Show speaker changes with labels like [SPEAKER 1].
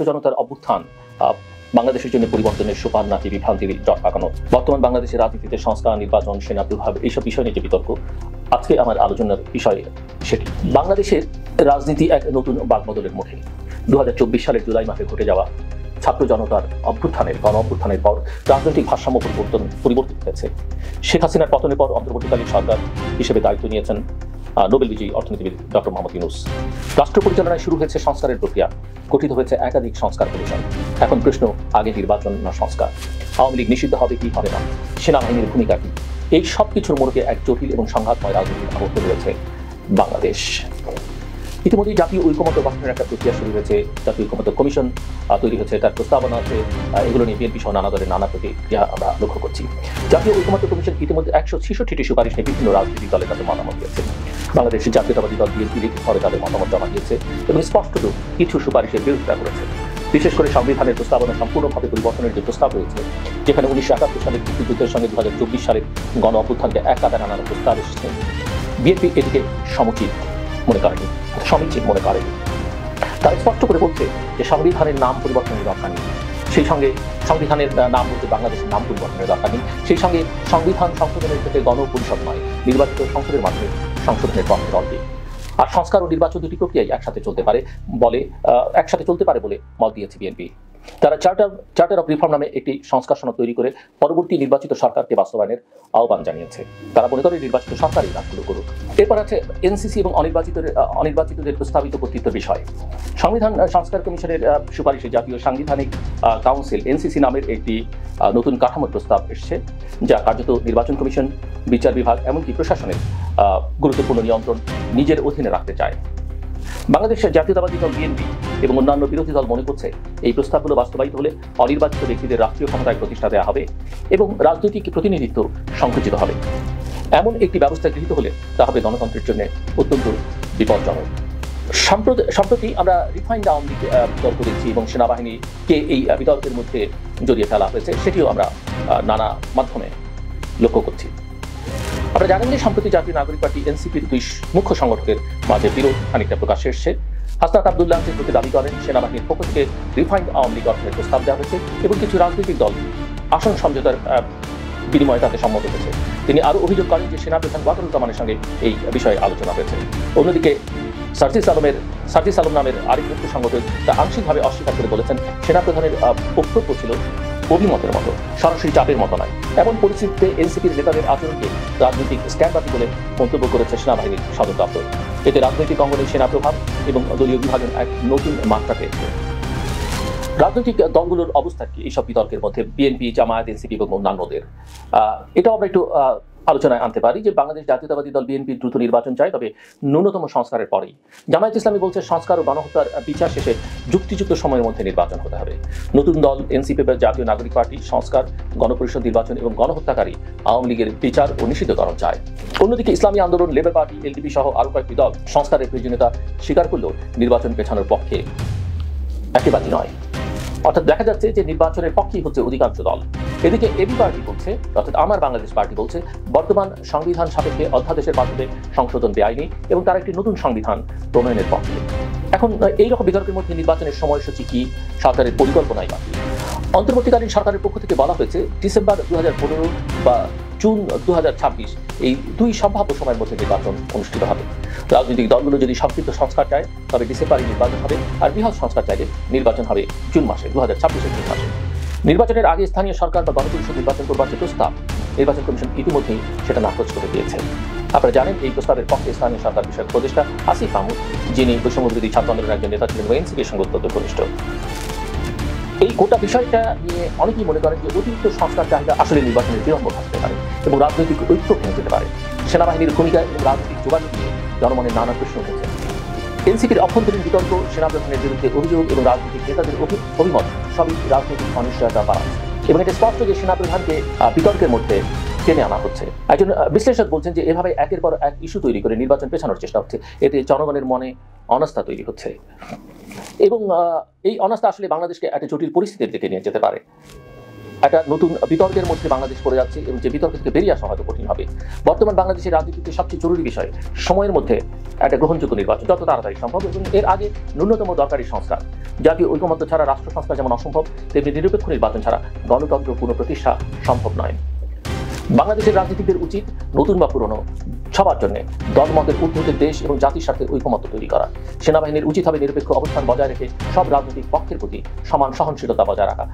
[SPEAKER 1] জনতার অভ্যুত্থান বাংলাদেশের জন্য পরিবর্তনের সোপান নাকি বিভ্রান্তির জট পাকানো, বর্তমান বাংলাদেশের রাজনীতিতে সংস্কার, নির্বাচন, সেনা প্রভাব, এইসব বিষয় নিয়ে যে বিতর্ক, আজকে আমার আলোচনার বিষয় সেটি। বাংলাদেশের রাজনীতি এক নতুন বাগবদলের মুখে। 2024 সালের জুলাই মাসে ঘটে যাওয়া ছাত্র জনতার গণ অভ্যুত্থানের পর রাজনৈতিক ভারসাম্য পরিবর্তিত হয়েছে। শেখ হাসিনার পতনের পর অন্তর্বর্তীকালীন সরকার হিসেবে দায়িত্ব নিয়েছেন নোবেল বিজয়ী অর্থনীতিবিদ ডক্টর মোহাম্মদ ইউনূস। রাষ্ট্র পরিচালনায় শুরু হয়েছে সংস্কারের প্রক্রিয়া, গঠিত হয়েছে একাধিক সংস্কার কমিশন। এখন প্রশ্ন, আগে নির্বাচন না সংস্কার? আওয়ামী লীগ নিষিদ্ধ হবে কি হবে না? সেনাবাহিনীর ভূমিকা কি? এই সব কিছুর মোড়কে এক জটিল এবং সংঘাতময় রাজনীতির আবদ্ধ রয়েছে বাংলাদেশ। ইতিমধ্যেই জাতীয় ঐকমত্য গঠনের একটা প্রক্রিয়া শুরু হয়েছে। জাতীয় ঐকমত্য কমিশন তৈরি হয়েছে, তার প্রস্তাবনা আছে। এগুলো নিয়ে বিএনপি সহ নানা দলের নানা প্রতিক্রিয়া আমরা লক্ষ্য করছি। জাতীয় ঐকমত্য কমিশন ইতিমধ্যে 166টি সুপারিশ নিয়ে বিভিন্ন রাজনৈতিক দলের কাছে মতামত দিয়েছে। বাংলাদেশের জাতীয়তাবাদী দল বিএনপি লিখিতভাবে তাদের মতামত জমা দিয়েছে এবং স্পষ্টত কিছু সুপারিশের বিরোধিতা করেছে। বিশেষ করে সংবিধানের প্রস্তাবনা সম্পূর্ণভাবে পরিবর্তনের যে প্রস্তাব রয়েছে, যেখানে 1971 সালের মুক্তিযুদ্ধের সঙ্গে 2024 সালের গণ অভ্যুত্থানকে এক কাতারে আনার প্রস্তাব এসেছে, বিএনপি এটিকে সমীচীন মনে করেনি। তারা স্পষ্ট করে বলছে যে সংবিধানের নাম পরিবর্তনের দরকার নেই, সেই সঙ্গে সংবিধানের নাম বলতে বাংলাদেশের নাম পরিবর্তনের দরকার নেই, সেই সঙ্গে সংবিধান সংশোধনের ক্ষেত্রে গণপরিষদ নয়, নির্বাচিত সংসদের মাধ্যমে সংশোধনের পক্ষে দলটি। আর সংস্কার ও নির্বাচন দুটি প্রক্রিয়াই একসাথে চলতে পারে বলে মত দিয়েছে বিএনপি। তারা চার্টার অফ রিফর্ম নামে একটি সংস্কার সনদ তৈরি করে পরবর্তী নির্বাচিত সরকারকে বাস্তবায়নের আহ্বান জানিয়েছে। তারা মনে করে নির্বাচিত সরকারই কাজগুলো করুক। এরপর আছে এনসিসি এবং অনির্বাচিতদের প্রস্তাবিত কর্তৃত্বের বিষয়। সংবিধান সংস্কার কমিশনের সুপারিশে জাতীয় সাংবিধানিক কাউন্সিল এনসিসি নামের একটি নতুন কাঠামোর প্রস্তাব এসেছে, যা কার্যত নির্বাচন কমিশন, বিচার বিভাগ, এমনকি প্রশাসনের গুরুত্বপূর্ণ নিয়ন্ত্রণ নিজের অধীনে রাখতে চায়। বাংলাদেশের জাতীয়তাবাদী দল বিএনপি এবং অন্যান্য বিরোধী দল মনে করছে এই প্রস্তাবগুলো বাস্তবায়িত হলে অনির্বাচিত ব্যক্তিদের রাষ্ট্রীয় ক্ষমতায় প্রতিষ্ঠা দেওয়া হবে এবং রাজনৈতিক প্রতিনিধিত্ব সংকুচিত হবে। এমন একটি ব্যবস্থা গৃহীত হলে তা হবে গণতন্ত্রের জন্য অত্যন্ত বিপজ্জনক। সম্প্রতি আমরা রিফাইন্ড আওয়ামী লীগ বিতর্ক দেখছি এবং সেনাবাহিনীকে এই বিতর্কের মধ্যে জড়িয়ে ফেলা হয়েছে, সেটিও আমরা নানা মাধ্যমে লক্ষ্য করছি। আপনারা জানেন যে সম্প্রতি জাতীয় নাগরিক পার্টি এনসিপির দুই মুখ্য সংগঠকের মাঝে বিরোধ খানিকটা প্রকাশ্যে এসেছে। হাসনাত আব্দুল্লাহ প্রতি দাবি করেন সেনাবাহিনীর পক্ষ থেকে রিফাইন্ড আওয়ামী লীগ গঠনের প্রস্তাব দেওয়া হয়েছে এবং কিছু রাজনৈতিক দল আসন সমঝোতার বিনিময়ে তাতে সম্মত হয়েছে। তিনি আরও অভিযোগ করেন যে সেনাপ্রধান ওয়াকারুজ্জামানের সঙ্গে এই বিষয়ে আলোচনা হয়েছে। অন্যদিকে সার্জিস আলম নামের আরেক মুখ্য সংগঠক তা আংশিকভাবে অস্বীকার করে বলেছেন সেনাপ্রধানের বক্তব্য ছিল অভিমতের মতো, সরাসরি চাপের মতো নয়। এমন পরিস্থিতিতে এনসিপির নেতাদের আচরণকে রাজনৈতিক স্ট্যান্ডবাদী বলে মন্তব্য করেছে সেনাবাহিনীর সদর দপ্তর। এতে রাজনৈতিক অঙ্গনে সেনা প্রভাব এবং দলীয় বিভাজন এক নতুন মাত্রা পেয়েছে। রাজনৈতিক দলগুলোর অবস্থা কি এইসব বিতর্কের মধ্যে? বিএনপি, জামায়াত, এনসিপি এবং অন্যান্যদের এটাও আমরা একটু আলোচনায় আনতে পারি যে বাংলাদেশ জাতীয়তাবাদী দল বিএনপি দ্রুত নির্বাচন চায়, তবে ন্যূনতম সংস্কারের পরেই। জামায়াত ইসলামী বলছে সংস্কার ও গণহত্যার বিচার শেষে যুক্তিযুক্ত সময়ের মধ্যে নির্বাচন হতে হবে। নতুন দল এনসিপি বা জাতীয় নাগরিক পার্টি সংস্কার, গণপরিষদ নির্বাচন এবং গণহত্যাকারী আওয়ামী লীগের বিচার ও নিষিদ্ধকরণ চায়। অন্যদিকে ইসলামী আন্দোলন, লেবার পার্টি, এলডিপি সহ আরও কয়েকটি দল সংস্কারের প্রয়োজনীয়তা স্বীকার করলেও নির্বাচন পেছানোর পক্ষে একেবারেই নয়। অর্থাৎ দেখা যাচ্ছে যে নির্বাচনের পক্ষেই হচ্ছে অধিকাংশ দল। এদিকে এবি পার্টি বলছে, অর্থাৎ আমার বাংলাদেশ পার্টি বলছে বর্তমান সংবিধান সাপেক্ষে অধ্যাদেশের মাধ্যমে সংশোধন বেআইনি এবং তার একটি নতুন সংবিধান প্রণয়নের পক্ষে। এখন এইরকম বিতর্কের মধ্যে নির্বাচনের সময়সূচি কি, সরকারের পরিকল্পনাই বাকি। অন্তর্বর্তীকালীন সরকারের পক্ষ থেকে বলা হয়েছে ডিসেম্বর 2015 বা জুন 2026 এই দুই সম্ভাব্য সময়ের মধ্যে নির্বাচন অনুষ্ঠিত হবে। রাজনৈতিক দলগুলো যদি সংক্ষিপ্ত সংস্কার চায় তবে ডিসেম্বরে নির্বাচন হবে, আর বৃহৎ সংস্কার চাইলে নির্বাচন হবে জুন মাসে, 2026 জুন মাসে। নির্বাচনের আগে স্থানীয় সরকার বা গণপরিষদ নির্বাচন করবার যে প্রস্তাব, নির্বাচন কমিশন ইতিমধ্যেই সেটা নাকচ করে দিয়েছে। আপনারা জানেন এই প্রস্তাবের পক্ষে স্থানীয় সরকার বিষয়ক উপদেষ্টা আসিফ মাহমুদ, যিনি বৈষম্যবিরোধী ছাত্র আন্দোলনের একজন নেতা ছিলেন, এনসিপির সঙ্গে অত্যন্ত ঘনিষ্ঠ। এই গোটা বিষয়টা নিয়ে অনেকেই মনে করেন যে অতিরিক্ত সংস্কার চাহিদা আসলে নির্বাচনের বিলম্ব ঘটতে পারে এবং রাজনৈতিক ঐক্য ভেঙে যেতে পারে। সেনাবাহিনীর ভূমিকা এবং রাজনৈতিক যোগাযোগ নিয়ে জনমনে নানা প্রশ্ন উঠেছে। এনসিপির অভ্যন্তরীণ বিতর্ক, সেনাপ্রধানের বিরুদ্ধে অভিযোগ এবং রাজনৈতিক নেতাদের অভিমত সবই রাজনৈতিক অনিশ্চয়তা বাড়াচ্ছে এবং এটা স্পষ্ট যে সেনাপ্রধানকে বিতর্কের মধ্যে টেনে আনা হচ্ছে। একজন বিশ্লেষক বলছেন যে এভাবে একের পর এক ইস্যু তৈরি করে নির্বাচন পেছানোর চেষ্টা হচ্ছে, এতে জনগণের মনে অনাস্থা তৈরি হচ্ছে এবং এই অনাস্থা আসলে বাংলাদেশকে একটা জটিল পরিস্থিতির দিকে নিয়ে যেতে পারে। একটা নতুন বিতর্কের মধ্যে বাংলাদেশ পড়ে যাচ্ছে এবং যে বিতর্ক থেকে বেরিয়ে আসা হয়তো কঠিন হবে। বর্তমান বাংলাদেশের রাজনীতিতে সবচেয়ে জরুরি বিষয় সময়ের মধ্যে একটা গ্রহণযোগ্য নির্বাচন যত তাড়াতাড়ি সম্ভব এবং এর আগে ন্যূনতম দরকারি সংস্কার। জাতীয় ঐকমত্য ছাড়া রাষ্ট্র সংস্কার যেমন অসম্ভব, তেমনি নিরপেক্ষ নির্বাচন ছাড়া গণতন্ত্র পুনঃপ্রতিষ্ঠা সম্ভব নয়। বাংলাদেশের রাজনীতিকদের উচিত নতুন বা পুরনো সবার জন্য দলমতের ঊর্ধ্বে দেশ এবং জাতির সাথে ঐকমত্য তৈরি করা। সেনাবাহিনীর উচিত হবে নিরপেক্ষ অবস্থান বজায় রেখে সব রাজনৈতিক পক্ষের প্রতি সমান সহনশীলতা বজায় রাখা।